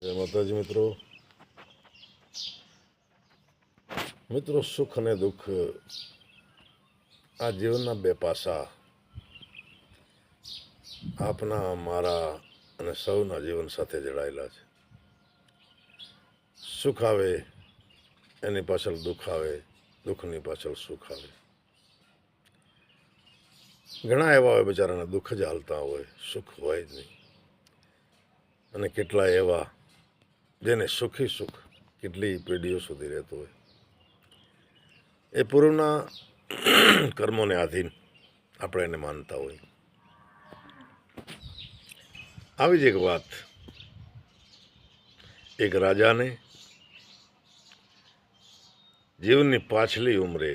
જય માતાજી મિત્રો સુખ અને દુઃખ આ જીવનના બે પાસા આપના મારા અને સૌના જીવન સાથે જોડાયેલા છે. સુખ આવે એની પાછળ દુઃખ આવે, દુઃખની પાછળ સુખ આવે. ઘણા એવા હોય બિચારાના દુઃખ જ હાલતા હોય, સુખ હોય જ નહીં. અને કેટલા એવા જેને સુખી સુખ કેટલી પેઢીઓ સુધી રહેતો હોય. એ પૂર્વના કર્મોને આધીન આપણે એને માનતા હોય. આવી જ એક વાત એક રાજાને જીવનની પાછલી ઉંમરે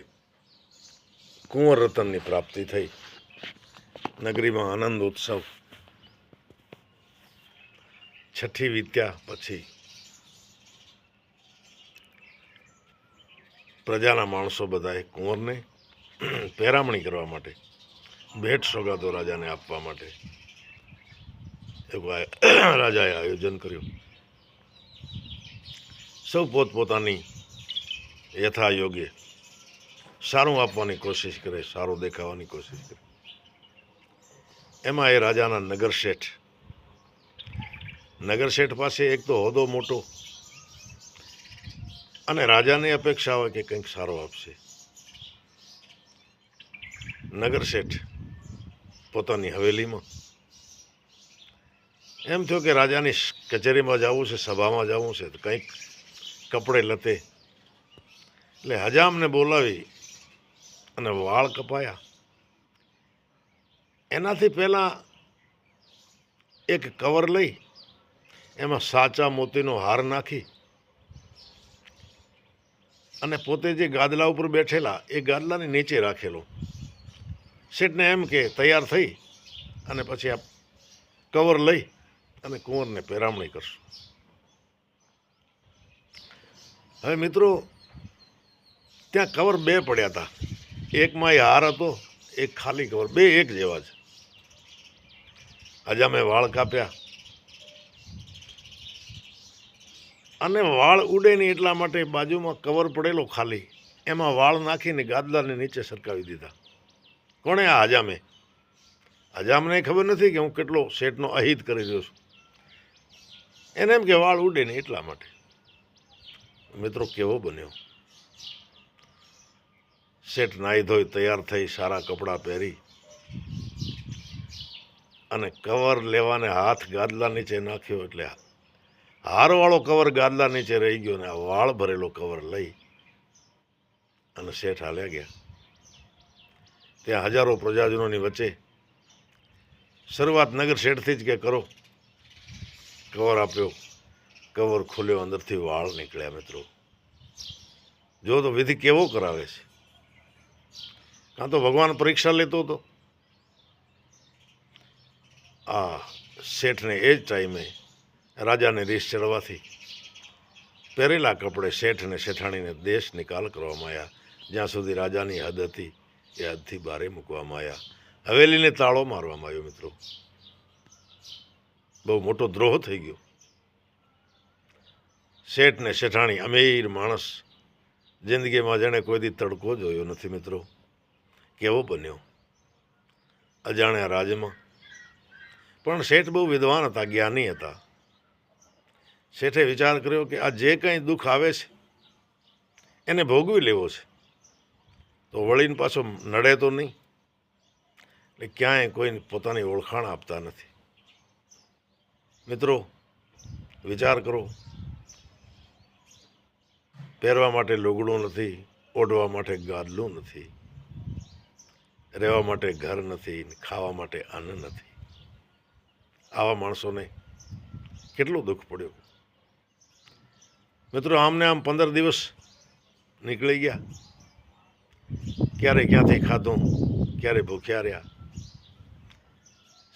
કુંવર રતનની પ્રાપ્તિ થઈ. નગરીમાં આનંદ ઉત્સવ. છઠ્ઠી વીત્યા પછી પ્રજાના માણસો બધાએ કુંવરને પહેરામણી કરવા માટે, ભેટ સોગાદો રાજાને આપવા માટે એવું રાજાએ આયોજન કર્યું. સૌ પોતપોતાની યથાયોગ્ય સારું આપવાની કોશિશ કરે, સારું દેખાવાની કોશિશ કરે. એમાં એ રાજાના નગરશેઠ પાસે એક તો હોદ્દો મોટો, અને રાજાને અપેક્ષા હોય કે કંઈક સારો આપશે. નગરશેઠ પોતાની હવેલીમાં એમ થયું કે રાજાની કચેરીમાં જવું છે, સભામાં જવું છે, તો કંઈક કપડે લતે. એટલે હજામને બોલાવી અને વાળ કપાયા. એનાથી પહેલાં એક કવર લઈ એમાં સાચા મોતીનો હાર નાખી અને પોતે જે ગાદલા ઉપર બેઠેલા એ ગાદલાની નીચે રાખેલો. શેઠને એમ કે તૈયાર થઈ અને પછી આ કવર લઈ અને કુંવરને પહેરામણી કરશું. હવે મિત્રો ત્યાં કવર બે પડ્યા હતા. એકમાં એ હાર હતો, એક ખાલી કવર, બે એક જેવા છે. હજામે વાળ કાપ્યા અને વાળ ઉડે નહીં એટલા માટે બાજુમાં કવર પડેલો ખાલી, એમાં વાળ નાખીને ગાદલાને નીચે સરકાવી દીધા. કોણે? આ હજામે. હજામને ખબર નથી કે હું કેટલો શેઠનો અહિત કરી રહ્યો છું. એને એમ કે વાળ ઉડે નહીં એટલા માટે. મિત્રો કેવો બન્યો? શેઠ નાહી ધોઈ તૈયાર થઈ, સારા કપડાં પહેરી અને કવર લેવાને હાથ ગાદલા નીચે નાખ્યો. એટલે હારવાળો કવર ગાદલા નીચે રહી ગયો ને આ વાળ ભરેલો કવર લઈ અને શેઠ હાલ્યા ગયા. ત્યાં હજારો પ્રજાજનોની વચ્ચે શરૂઆત નગર શેઠથી જ કે કરો. કવર આપ્યો, કવર ખોલ્યો, અંદરથી વાળ નીકળ્યા. મિત્રો જો તો વિધિ કેવો કરાવે છે. કાં તો ભગવાન પરીક્ષા લેતો હતો. આ શેઠને એ જ ટાઈમે રાજાને રીસ ચડવાથી પહેરેલા કપડે શેઠ અને શેઠાણીને દેશ નિકાલ કરવામાં આવ્યા. જ્યાં સુધી રાજાની હદ હતી એ હદથી બારે મૂકવામાં આવ્યા. હવેલીને તાળો મારવામાં આવ્યો. મિત્રો બહુ મોટો દ્રોહ થઈ ગયો. શેઠ ને શેઠાણી અમીર માણસ, જિંદગીમાં જેણે કોઈ દી તડકો જોયો નથી. મિત્રો કેવો બન્યો અજાણ્યા રાજમાં. પણ શેઠ બહુ વિદ્વાન હતા, જ્ઞાની હતા. શેઠે વિચાર કર્યો કે આ જે કંઈ દુઃખ આવે છે એને ભોગવી લેવો છે, તો વળીને પાછો નડે તો નહીં. એટલે ક્યાંય કોઈ પોતાની ઓળખાણ આપતા નથી. મિત્રો વિચાર કરો, પહેરવા માટે લુગડું નથી, ઓઢવા માટે ગાદલું નથી, રહેવા માટે ઘર નથી, ખાવા માટે અન્ન નથી. આવા માણસોને કેટલું દુઃખ પડ્યું. મિત્રો આમને આમ 15 દિવસ નીકળી ગયા. ક્યારે ક્યાંથી ખાધું, ક્યારે ભૂખ્યા રહ્યા.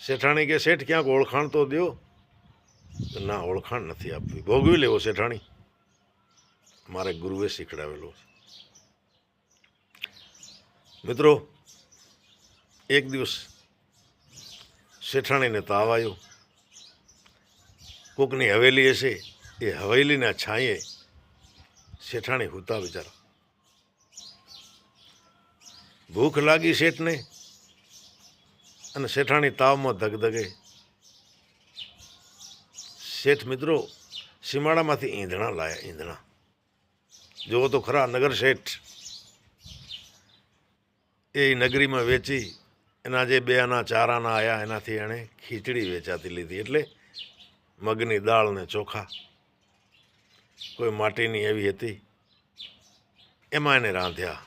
શેઠાણી કે શેઠ ક્યાંક ઓળખાણ તો દો. ના, ઓળખાણ નથી આપવી, ભોગવી લેવો શેઠાણી, મારે ગુરુએ શીખડાવેલો છે. મિત્રો એક દિવસ શેઠાણીને તાવ આવ્યો. કોકની હવેલી હશે એ હવેલીના છાંયે શેઠાણી હુતા બિચારા. ભૂખ લાગી શેઠને અને શેઠાણી તાવમાં ધગધગે. શેઠ મિત્રો સીમાડામાંથી ઈંધણા લાયા. ઈંધણા જુઓ તો ખરા, નગર શેઠ એ નગરીમાં વેચી એના જે 2 આના 4 આના આવ્યા એનાથી એણે ખીચડી વેચાતી લીધી. એટલે મગની દાળ ને ચોખા કોઈ માટીની એવી હતી, એમાં એને રાંધ્યા.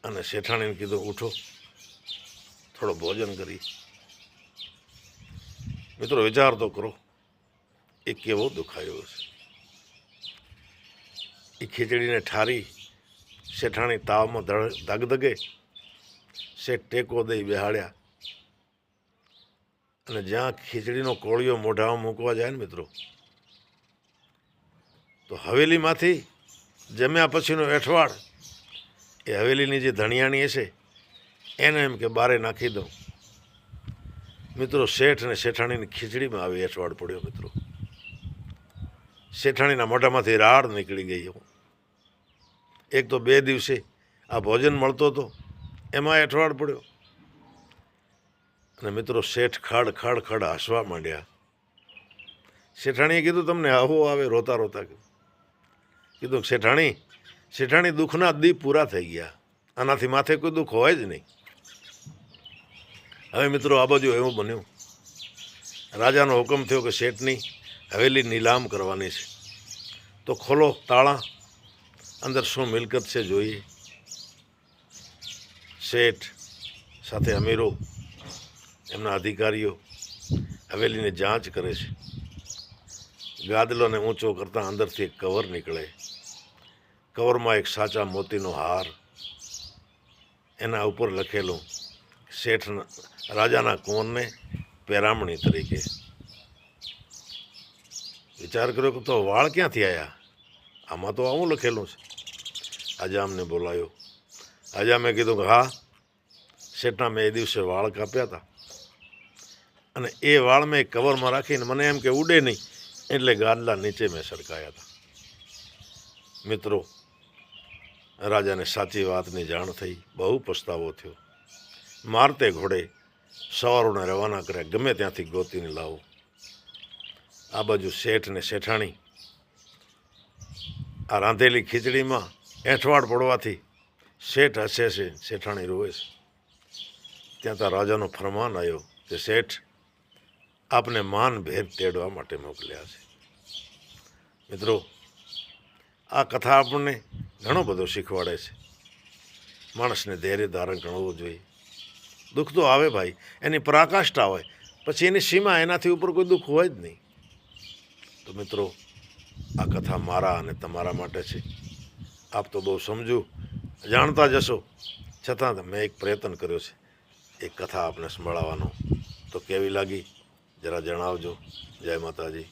અને શેઠાણીને કીધું ઉઠો થોડો ભોજન કરી. મિત્રો વિચાર તો કરો, એ કેવો દુખાયો છે. એ ખીચડીને ઠારી શેઠાણી તાવમાં ધગધગે. શેઠ ટેકો દઈ બેહાડ્યા અને જ્યાં ખીચડીનો કોળિયો મોઢામાં મૂકવા જાય ને મિત્રો, તો હવેલીમાંથી જમ્યા પછીનો એઠવાડ એ હવેલીની જે ધણિયાણી હશે એને એમ કે બારે નાખી દઉં. મિત્રો શેઠ અને શેઠાણીની ખીચડીમાં આવી એઠવાડ પડ્યો. મિત્રો શેઠાણીના મોઢામાંથી રાડ નીકળી ગઈ. એક તો 2 દિવસે આ ભોજન મળતો હતો એમાં એઠવાડ પડ્યો. અને મિત્રો શેઠ ખડ ખડ ખડ હસવા માંડ્યા. શેઠાણીએ કીધું તમને આવો આવે? રોતા રોતા કીધું શેઠાણી દુઃખના દી પૂરા થઈ ગયા, આનાથી માથે કોઈ દુઃખ હોય જ નહીં. હવે મિત્રો આ બાજુ એવું બન્યું, રાજાનો હુકમ થયો કે શેઠની હવેલી નીલામ કરવાની છે. તો ખોલો તાળા, અંદર શું મિલકત છે જોઈએ. શેઠ સાથે અમીરો એમના અધિકારીઓ હવેલીની જાંચ કરે છે. ગાદલોને ઊંચો કરતાં અંદરથી એક કવર નીકળે. કવરમાં એક સાચા મોતીનો હાર, એના ઉપર લખેલું શેઠ રાજાના કુંવરને પેરામણી તરીકે. વિચાર કર્યો કે તો વાળ ક્યાંથી આવ્યા? આમાં તો આવું લખેલું છે. આજામને બોલાયો. આજામે કીધું કે હા, શેઠના મેં એ દિવસે વાળ કાપ્યા હતા અને એ વાળ મેં કવરમાં રાખીને મને એમ કે ઉડે નહીં એટલે ગાદલા નીચે મેં સરકાયા હતા. મિત્રો રાજાને સાચી વાતની જાણ થઈ. બહુ પસ્તાવો થયો. મારતે ઘોડે સવારોને રવાના કર્યા, ગમે ત્યાંથી ગોતીને લાવો. આ બાજુ શેઠ ને શેઠાણી આ રાંધેલી ખીચડીમાં એંઠવાડ પડવાથી શેઠ હસે છે, શેઠાણી રોવે છે. ત્યાં તો રાજાનો ફરમાન આવ્યો કે શેઠ આપને માન ભેદ તેડવા માટે મોકલ્યા છે. મિત્રો આ કથા આપણને ઘણો બધો શીખવાડે છે. માણસને ધૈર્ય ધારણ કરવું જોઈએ. દુઃખ તો આવે ભાઈ, એની પરાકાષ્ઠા હોય, પછી એની સીમા, એનાથી ઉપર કોઈ દુઃખ હોય જ નહીં. તો મિત્રો આ કથા મારા અને તમારા માટે છે. આપ તો બહુ સમજુ જાણતા જશો, છતાં મેં એક પ્રયત્ન કર્યો છે એક કથા આપને સંભળાવવાનો. તો કેવી લાગી જરા જણાવજો. જય માતાજી.